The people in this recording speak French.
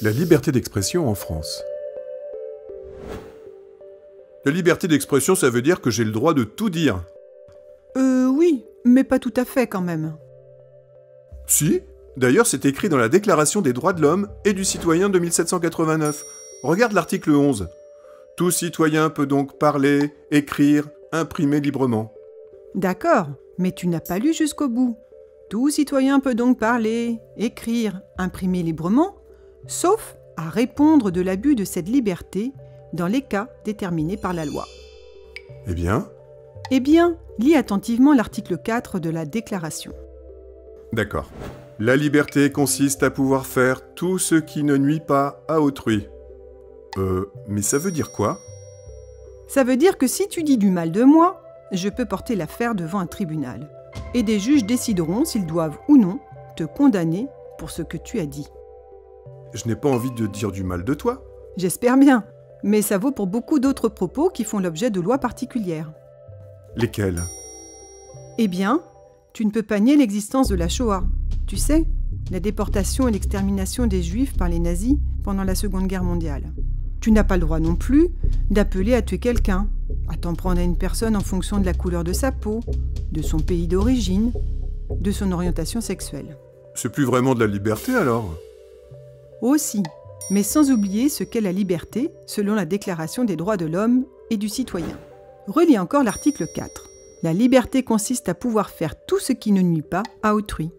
La liberté d'expression en France. La liberté d'expression, ça veut dire que j'ai le droit de tout dire. Oui, mais pas tout à fait quand même. Si, d'ailleurs c'est écrit dans la Déclaration des droits de l'homme et du citoyen de 1789. Regarde l'article 11. Tout citoyen peut donc parler, écrire, imprimer librement. D'accord, mais tu n'as pas lu jusqu'au bout. Tout citoyen peut donc parler, écrire, imprimer librement, sauf à répondre de l'abus de cette liberté dans les cas déterminés par la loi. Eh bien, lis attentivement l'article 4 de la Déclaration. d'accord. La liberté consiste à pouvoir faire tout ce qui ne nuit pas à autrui. Mais ça veut dire quoi? Ça veut dire que si tu dis du mal de moi, je peux porter l'affaire devant un tribunal. Et des juges décideront s'ils doivent ou non te condamner pour ce que tu as dit. Je n'ai pas envie de dire du mal de toi. J'espère bien, mais ça vaut pour beaucoup d'autres propos qui font l'objet de lois particulières. Lesquels? Eh bien, tu ne peux pas nier l'existence de la Shoah. Tu sais, la déportation et l'extermination des Juifs par les nazis pendant la Seconde Guerre mondiale. Tu n'as pas le droit non plus d'appeler à tuer quelqu'un, à t'en prendre à une personne en fonction de la couleur de sa peau, de son pays d'origine, de son orientation sexuelle. C'est plus vraiment de la liberté alors? Aussi, mais sans oublier ce qu'est la liberté selon la Déclaration des droits de l'homme et du citoyen. Relis encore l'article 4. La liberté consiste à pouvoir faire tout ce qui ne nuit pas à autrui.